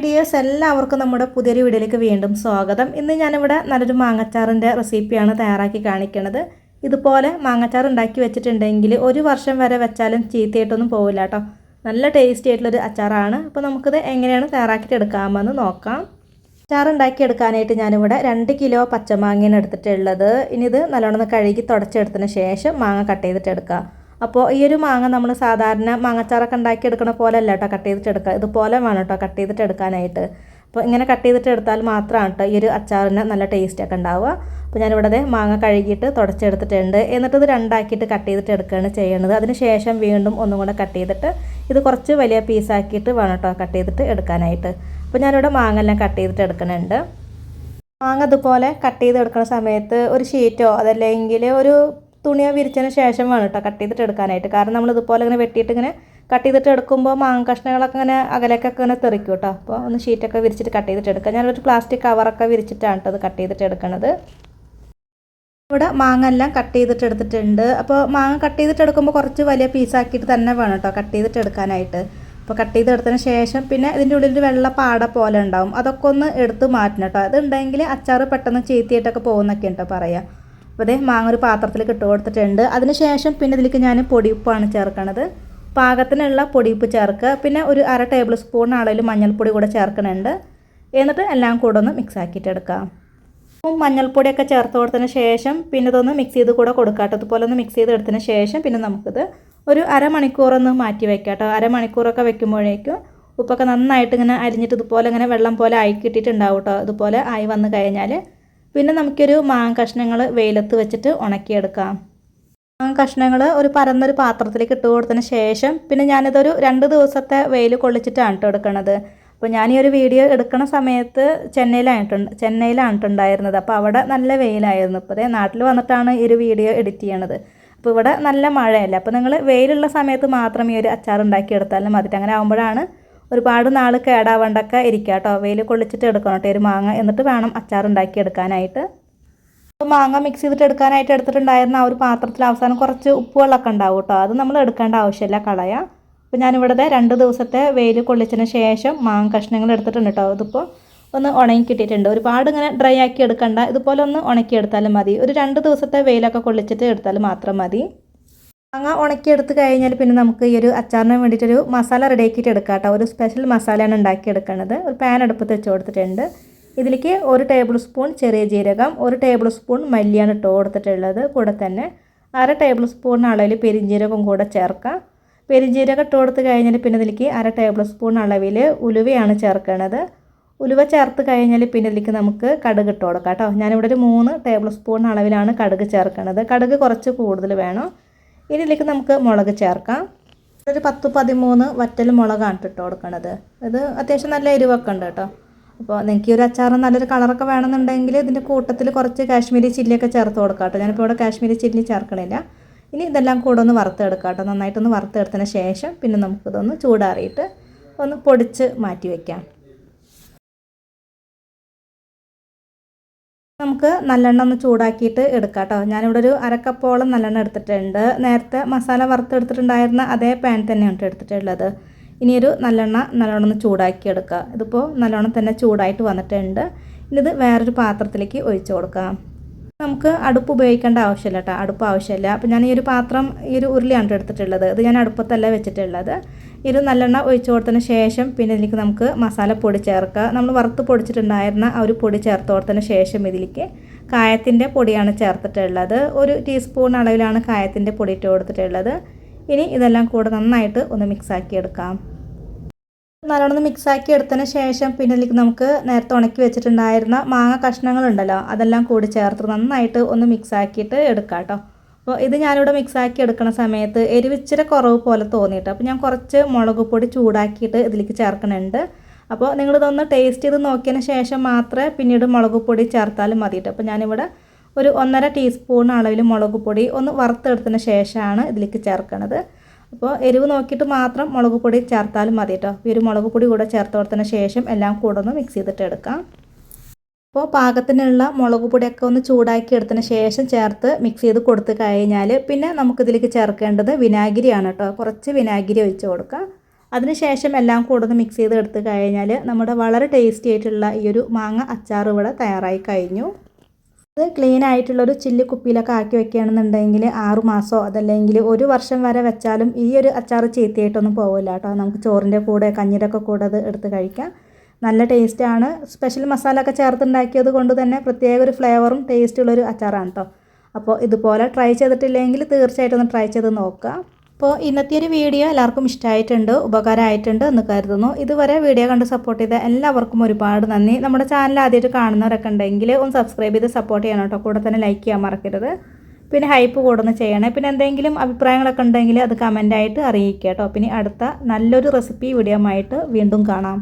Dears എല്ലാവർക്കും നമ്മുടെ പുതിയൊരു വീഡിയോയിലേക്ക് വീണ്ടും സ്വാഗതം. ഇന്ന് ഞാനിവിടെ നല്ലൊരു മാങ്ങച്ചാറിൻ്റെ റെസിപ്പിയാണ് തയ്യാറാക്കി കാണിക്കുന്നത്. ഇതുപോലെ മാങ്ങച്ചാർ ഉണ്ടാക്കി വെച്ചിട്ടുണ്ടെങ്കിൽ ഒരു വർഷം വരെ വെച്ചാലും ചീത്തയായിട്ടൊന്നും പോവില്ല കേട്ടോ. നല്ല ടേസ്റ്റി ആയിട്ടുള്ളൊരു അച്ചാറാണ്. അപ്പോൾ നമുക്കിത് എങ്ങനെയാണ് തയ്യാറാക്കിയിട്ട് എടുക്കാമെന്ന് നോക്കാം. അച്ചാർ ഉണ്ടാക്കിയെടുക്കാനായിട്ട് ഞാനിവിടെ 2 കിലോ പച്ചമാങ്ങയാണ് എടുത്തിട്ടുള്ളത്. ഇനി ഇത് നല്ലോണം കഴുകി തുടച്ചെടുത്തതിന് ശേഷം മാങ്ങ കട്ട് ചെയ്തിട്ടെടുക്കുക. അപ്പോൾ ഈ ഒരു മാങ്ങ നമ്മൾ സാധാരണ മാങ്ങച്ചാറൊക്കെ ഉണ്ടാക്കിയെടുക്കണ പോലെ അല്ല കേട്ടോ കട്ട് ചെയ്തിട്ടെടുക്കുക. ഇതുപോലെ വേണം കേട്ടോ കട്ട് ചെയ്തിട്ടെടുക്കാനായിട്ട്. അപ്പോൾ ഇങ്ങനെ കട്ട് ചെയ്തിട്ടെടുത്താൽ മാത്രമാണ് കേട്ടോ ഈ ഒരു അച്ചാറിന് നല്ല ടേസ്റ്റൊക്കെ ഉണ്ടാവുക. അപ്പോൾ ഞാനിവിടെ മാങ്ങ കഴുകിയിട്ട് തുടച്ചെടുത്തിട്ടുണ്ട്. എന്നിട്ട് ഇത് രണ്ടാക്കിയിട്ട് കട്ട് ചെയ്തിട്ട് എടുക്കുകയാണ് ചെയ്യുന്നത്. അതിന് ശേഷം വീണ്ടും ഒന്നും കൂടെ കട്ട് ചെയ്തിട്ട് ഇത് കുറച്ച് വലിയ പീസാക്കിയിട്ട് വേണം കേട്ടോ കട്ട് ചെയ്തിട്ട് എടുക്കാനായിട്ട്. അപ്പോൾ ഞാനിവിടെ മാങ്ങ എല്ലാം കട്ട് ചെയ്തിട്ട് എടുക്കുന്നുണ്ട്. മാങ്ങ ഇതുപോലെ കട്ട് ചെയ്തെടുക്കുന്ന സമയത്ത് ഒരു ഷീറ്റോ അതല്ലെങ്കിൽ ഒരു തുണിയോ വിരിച്ചതിന് ശേഷം വേണം കേട്ടോ കട്ട് ചെയ്തിട്ട് എടുക്കാനായിട്ട്. കാരണം നമ്മൾ ഇതുപോലെ ഇങ്ങനെ വെട്ടിയിട്ട് ഇങ്ങനെ കട്ട് ചെയ്തിട്ട് എടുക്കുമ്പോൾ മാങ്ങ കഷ്ണങ്ങളൊക്കെ ഇങ്ങനെ അകലേക്കൊക്കെ ഇങ്ങനെ തെറിക്കും കേട്ടോ. അപ്പോൾ ഒന്ന് ഷീറ്റൊക്കെ വിരിച്ചിട്ട് കട്ട് ചെയ്തിട്ട് എടുക്കുക. ഞാനൊരു പ്ലാസ്റ്റിക് കവറൊക്കെ വിരിച്ചിട്ടാണ് കേട്ടോ അത് കട്ട് ചെയ്തിട്ട് എടുക്കുന്നത്. ഇവിടെ മാങ്ങ എല്ലാം കട്ട് ചെയ്തിട്ട് എടുത്തിട്ടുണ്ട്. അപ്പോൾ മാങ്ങ കട്ട് ചെയ്തിട്ട് എടുക്കുമ്പോൾ കുറച്ച് വലിയ പീസാക്കിയിട്ട് തന്നെ വേണം കേട്ടോ കട്ട് ചെയ്തിട്ട് എടുക്കാനായിട്ട്. അപ്പോൾ കട്ട് ചെയ്തെടുത്തതിന് ശേഷം പിന്നെ ഇതിൻ്റെ ഉള്ളിൽ വെള്ള പാട പോലെ ഉണ്ടാവും, അതൊക്കെ ഒന്ന് എടുത്ത് മാറ്റണം കേട്ടോ. അതുണ്ടെങ്കിൽ അച്ചാർ പെട്ടെന്ന് ചീത്തയായിട്ടൊക്കെ പോകുന്നൊക്കെ ഉണ്ടോ പറയുക. അപ്പോൾ അതേ മാങ്ങ ഒരു പാത്രത്തിലേക്ക് ഇട്ട് കൊടുത്തിട്ടുണ്ട്. അതിന് ശേഷം പിന്നെ ഇതിലേക്ക് ഞാൻ പൊടിയുപ്പാണ് ചേർക്കണത്. പാകത്തിനുള്ള പൊടിയുപ്പ് ചേർക്കുക. പിന്നെ ഒരു 1/2 ടേബിൾ സ്പൂൺ അളവിൽ മഞ്ഞൾപ്പൊടി കൂടെ ചേർക്കുന്നുണ്ട്. എന്നിട്ട് എല്ലാം കൂടെ ഒന്ന് മിക്സ് ആക്കിയിട്ട് എടുക്കാം. ഉപ്പും മഞ്ഞൾപ്പൊടിയൊക്കെ ചേർത്ത് കൊടുത്തതിന് ശേഷം പിന്നെ ഇതൊന്ന് മിക്സ് ചെയ്ത് കൂടെ കൊടുക്കാം. അതുപോലെ ഒന്ന് മിക്സ് ചെയ്ത് എടുത്തതിന് ശേഷം പിന്നെ നമുക്കിത് ഒരു അരമണിക്കൂറൊന്ന് മാറ്റി വയ്ക്കാം കേട്ടോ. അരമണിക്കൂറൊക്കെ വെക്കുമ്പോഴേക്കും ഉപ്പൊക്കെ നന്നായിട്ട് ഇങ്ങനെ അരിഞ്ഞിട്ട് ഇതുപോലെ ഇങ്ങനെ വെള്ളം പോലെ ആയി കിട്ടിയിട്ടുണ്ടാവും കേട്ടോ. ഇതുപോലെ ആയി വന്നു കഴിഞ്ഞാൽ പിന്നെ നമുക്കൊരു മാങ്ങ കഷ്ണങ്ങൾ വെയിലത്ത് വെച്ചിട്ട് ഉണക്കിയെടുക്കാം. മാങ്ങ കഷ്ണങ്ങൾ ഒരു പരന്നൊരു പാത്രത്തിലേക്ക് ഇട്ട് കൊടുത്തതിന് ശേഷം പിന്നെ ഞാനിതൊരു 2 ദിവസത്തെ വെയിൽ കൊള്ളിച്ചിട്ടാണ് കേട്ടോ എടുക്കണത്. അപ്പോൾ ഞാൻ ഈ ഒരു വീഡിയോ എടുക്കുന്ന സമയത്ത് ചെന്നൈയിലാണ് ഉണ്ടായിരുന്നത്. അപ്പോൾ അവിടെ നല്ല വെയിലായിരുന്നു. ഇപ്പോൾ നാട്ടിൽ വന്നിട്ടാണ് ഈ ഒരു വീഡിയോ എഡിറ്റ് ചെയ്യണത്. അപ്പോൾ ഇവിടെ നല്ല മഴയല്ല. അപ്പോൾ നിങ്ങൾ വെയിലുള്ള സമയത്ത് മാത്രം ഈ ഒരു അച്ചാർ ഉണ്ടാക്കിയെടുത്താലും മതി. അങ്ങനെ ആകുമ്പോഴാണ് ഒരുപാട് നാൾ കേടാവണ്ടൊക്കെ ഇരിക്കുക കേട്ടോ. വെയിൽ കൊള്ളിച്ചിട്ട് എടുക്കണം കേട്ടോ ഒരു മാങ്ങ. എന്നിട്ട് വേണം അച്ചാർ ഉണ്ടാക്കിയെടുക്കാനായിട്ട്. മാങ്ങ മിക്സ് ചെയ്തിട്ട് എടുക്കാനായിട്ട് എടുത്തിട്ടുണ്ടായിരുന്ന ആ ഒരു പാത്രത്തിൽ അവസാനം കുറച്ച് ഉപ്പ് വെള്ളമൊക്കെ ഉണ്ടാവും കേട്ടോ. അത് നമ്മൾ എടുക്കേണ്ട ആവശ്യമില്ല, കളയാം. അപ്പോൾ ഞാനിവിടെ 2 ദിവസത്തെ വെയിൽ കൊള്ളിച്ചതിന് ശേഷം മാങ്ങ കഷ്ണങ്ങൾ എടുത്തിട്ടുണ്ട് കേട്ടോ. ഇതിപ്പോൾ ഒന്ന് ഉണങ്ങി കിട്ടിയിട്ടുണ്ട്. ഒരുപാട് ഇങ്ങനെ ഡ്രൈ ആക്കി എടുക്കണ്ട, ഇതുപോലെ ഒന്ന് ഉണക്കിയെടുത്താലും മതി. ഒരു 2 ദിവസത്തെ വെയിലൊക്കെ കൊള്ളിച്ചിട്ട് എടുത്താൽ മാത്രം മതി. മാങ്ങ ഉണക്കിയെടുത്ത് കഴിഞ്ഞാൽ പിന്നെ നമുക്ക് ഈ ഒരു അച്ചാറിന് വേണ്ടിയിട്ടൊരു മസാല റെഡിയാക്കിയിട്ട് എടുക്കാം കേട്ടോ. ഒരു സ്പെഷ്യൽ മസാലയാണ് ഉണ്ടാക്കിയെടുക്കുന്നത്. ഒരു പാൻ അടുപ്പത്ത് വെച്ച് കൊടുത്തിട്ടുണ്ട്. ഇതിലേക്ക് 1 ടേബിൾ സ്പൂൺ ചെറിയ ജീരകം, 1 ടേബിൾ സ്പൂൺ മല്ലിയാണ് ഇട്ട് കൊടുത്തിട്ടുള്ളത്. കൂടെ തന്നെ 1/2 ടേബിൾ സ്പൂൺ അളവിൽ പെരിഞ്ജീരകം കൂടെ ചേർക്കാം. പെരിഞ്ജീരകം ഇട്ട് കൊടുത്ത് കഴിഞ്ഞാൽ പിന്നെ ഇതിലേക്ക് 1/2 ടേബിൾ സ്പൂൺ അളവിൽ ഉലുവയാണ് ചേർക്കുന്നത്. ഉലുവ ചേർത്ത് കഴിഞ്ഞാൽ പിന്നെ ഇതിലേക്ക് നമുക്ക് കടുക് ഇട്ട് കൊടുക്കാം കേട്ടോ. ഞാനിവിടെ ഒരു 3 ടേബിൾ സ്പൂൺ അളവിലാണ് കടുക് ചേർക്കുന്നത്. കടുക് കുറച്ച് കൂടുതൽ വേണം. ഇനി ഇതിലേക്ക് നമുക്ക് മുളക് ചേർക്കാം. ഒരു 10-13 വറ്റൽ മുളകാണ് ഇട്ട് കൊടുക്കുന്നത്. ഇത് അത്യാവശ്യം നല്ല എരിവൊക്കെ ഉണ്ട് കേട്ടോ. അപ്പോൾ നിങ്ങൾക്ക് ഈ ഒരു അച്ചാറിന് നല്ലൊരു കളറൊക്കെ വേണമെന്നുണ്ടെങ്കിൽ ഇതിൻ്റെ കൂട്ടത്തിൽ കുറച്ച് കാശ്മീരി ചില്ലിയൊക്കെ ചേർത്ത് കൊടുക്കാം കേട്ടോ. ഞാനിപ്പോൾ ഇവിടെ കാശ്മീരി ചില്ലി ചേർക്കണില്ല. ഇനി ഇതെല്ലാം കൂടെ ഒന്ന് വറുത്തെടുക്കാം കേട്ടോ. നന്നായിട്ടൊന്ന് വറുത്തെടുത്തതിന് ശേഷം പിന്നെ നമുക്കിതൊന്ന് ചൂടാറിയിട്ട് ഒന്ന് പൊടിച്ച് മാറ്റി വയ്ക്കാം. നമുക്ക് നല്ലെണ്ണ ഒന്ന് ചൂടാക്കിയിട്ട് എടുക്കാം കേട്ടോ. ഞാനിവിടെ ഒരു 1/2 കപ്പോളം നല്ലെണ്ണ എടുത്തിട്ടുണ്ട്. നേരത്തെ മസാല വറുത്തെടുത്തിട്ടുണ്ടായിരുന്ന അതേ പാൻ തന്നെയാണ് എടുത്തിട്ടുള്ളത്. ഇനിയൊരു നല്ലോണം ഒന്ന് ചൂടാക്കി എടുക്കുക. ഇതിപ്പോൾ നല്ലോണം തന്നെ ചൂടായിട്ട് വന്നിട്ടുണ്ട്. ഇനി ഇത് വേറൊരു പാത്രത്തിലേക്ക് ഒഴിച്ചു കൊടുക്കാം. നമുക്ക് അടുപ്പ് ഉപയോഗിക്കേണ്ട ആവശ്യമില്ല കേട്ടോ. അടുപ്പ് ആവശ്യമില്ല. അപ്പോൾ ഞാൻ ഈ ഒരു പാത്രം ഈ ഒരു ഉരുളിയാണ് എടുത്തിട്ടുള്ളത്. ഇത് ഞാൻ അടുപ്പത്തല്ല വെച്ചിട്ടുള്ളത്. ഇത് നല്ലെണ്ണ ഒഴിച്ചു കൊടുത്തതിന് ശേഷം പിന്നെ ഇതിലേക്ക് നമുക്ക് മസാലപ്പൊടി ചേർക്കുക. നമ്മൾ വറുത്ത് പൊടിച്ചിട്ടുണ്ടായിരുന്ന ആ ഒരു പൊടി ചേർത്ത് കൊടുത്തതിന് ശേഷം ഇതിലേക്ക് കായത്തിൻ്റെ പൊടിയാണ് ചേർത്തിട്ടുള്ളത്. 1 ടീസ്പൂൺ അളവിലാണ് കായത്തിൻ്റെ പൊടി ഇട്ട് കൊടുത്തിട്ടുള്ളത്. ഇനി ഇതെല്ലാം കൂടെ നന്നായിട്ട് ഒന്ന് മിക്സാക്കി എടുക്കാം. നല്ലോണം മിക്സാക്കി എടുത്തതിന് ശേഷം പിന്നെ ഇതിലേക്ക് നമുക്ക് നേരത്തെ ഉണക്കി വെച്ചിട്ടുണ്ടായിരുന്ന മാങ്ങ കഷ്ണങ്ങളുണ്ടല്ലോ അതെല്ലാം കൂടി ചേർത്ത് നന്നായിട്ട് ഒന്ന് മിക്സാക്കിയിട്ട് എടുക്കാം കേട്ടോ. അപ്പോൾ ഇത് ഞാനിവിടെ മിക്സാക്കി എടുക്കുന്ന സമയത്ത് എരിവിച്ചിരി കുറവ് പോലെ തോന്നിയിട്ട് അപ്പോൾ ഞാൻ കുറച്ച് മുളക് പൊടി ചൂടാക്കിയിട്ട് ഇതിലേക്ക് ചേർക്കുന്നുണ്ട്. അപ്പോൾ നിങ്ങളിതൊന്ന് ടേസ്റ്റ് ചെയ്ത് നോക്കിയതിന് ശേഷം മാത്രമേ പിന്നീട് മുളക് പൊടി ചേർത്താലും മതി കേട്ടോ. അപ്പോൾ ഞാനിവിടെ ഒരു 1/2 ടീസ്പൂൺ അളവിൽ മുളക് പൊടി ഒന്ന് വറുത്തെടുത്തതിന് ശേഷമാണ് ഇതിലേക്ക് ചേർക്കുന്നത്. അപ്പോൾ എരിവ് നോക്കിയിട്ട് മാത്രം മുളക് പൊടി ചേർത്താലും മതി കേട്ടോ. ഈ ഒരു മുളക് പൊടി കൂടെ ചേർത്ത് കൊടുത്തതിന് ശേഷം എല്ലാം കൂടെ ഒന്ന് മിക്സ് ചെയ്തിട്ട് എടുക്കാം. അപ്പോൾ പാകത്തിനുള്ള മുളക് പൊടിയൊക്കെ ഒന്ന് ചൂടാക്കി എടുത്തതിന് ശേഷം ചേർത്ത് മിക്സ് ചെയ്ത് കൊടുത്ത് കഴിഞ്ഞാൽ പിന്നെ നമുക്കിതിലേക്ക് ചേർക്കേണ്ടത് വിനാഗിരിയാണ് കേട്ടോ. കുറച്ച് വിനാഗിരി ഒഴിച്ച് കൊടുക്കാം. അതിനുശേഷം എല്ലാം കൂടെ മിക്സ് ചെയ്ത് എടുത്ത് കഴിഞ്ഞാൽ നമ്മുടെ വളരെ ടേസ്റ്റി ആയിട്ടുള്ള ഈ ഒരു മാങ്ങ അച്ചാർ ഇവിടെ തയ്യാറായി കഴിഞ്ഞു. ഇത് ക്ലീൻ ആയിട്ടുള്ളൊരു ചില്ല് കുപ്പിയിലൊക്കെ ആക്കി വെക്കുകയാണെന്നുണ്ടെങ്കിൽ 6 മാസമോ അതല്ലെങ്കിൽ 1 വർഷം വരെ വെച്ചാലും ഈ ഒരു അച്ചാർ ചീത്തയായിട്ടൊന്നും പോവില്ല കേട്ടോ. നമുക്ക് ചോറിൻ്റെ കൂടെ കഞ്ഞിയുടെ ഒക്കെ കൂടെ അത് എടുത്ത് കഴിക്കാം. നല്ല ടേസ്റ്റാണ്. സ്പെഷ്യൽ മസാല ഒക്കെ ചേർത്തുണ്ടാക്കിയത് കൊണ്ട് തന്നെ പ്രത്യേക ഒരു ഫ്ലേവറും ടേസ്റ്റുള്ളൊരു അച്ചാറാണ് കേട്ടോ. അപ്പോൾ ഇതുപോലെ ട്രൈ ചെയ്തിട്ടില്ലെങ്കിൽ തീർച്ചയായിട്ടും ഒന്ന് ട്രൈ ചെയ്ത് നോക്കുക. അപ്പോൾ ഇന്നത്തെ ഒരു വീഡിയോ എല്ലാവർക്കും ഇഷ്ടമായിട്ടുണ്ട്, ഉപകാരമായിട്ടുണ്ട് എന്ന് കരുതുന്നു. ഇതുവരെ വീഡിയോ കണ്ട് സപ്പോർട്ട് ചെയ്ത എല്ലാവർക്കും ഒരുപാട് നന്ദി. നമ്മുടെ ചാനൽ ആദ്യമായിട്ട് കാണുന്നവരൊക്കെ ഉണ്ടെങ്കിൽ ഒന്ന് സബ്സ്ക്രൈബ് ചെയ്ത് സപ്പോർട്ട് ചെയ്യണം കേട്ടോ. കൂടെ തന്നെ ലൈക്ക് ചെയ്യാൻ മറക്കരുത്. പിന്നെ ഹൈപ്പ് കൂടുന്ന ചെയ്യണേ. പിന്നെ എന്തെങ്കിലും അഭിപ്രായങ്ങളൊക്കെ ഉണ്ടെങ്കിൽ അത് കമൻ്റായിട്ട് അറിയിക്കുക കേട്ടോ. പിന്നെ അടുത്ത നല്ലൊരു റെസിപ്പി വീഡിയോ ആയിട്ട് വീണ്ടും കാണാം.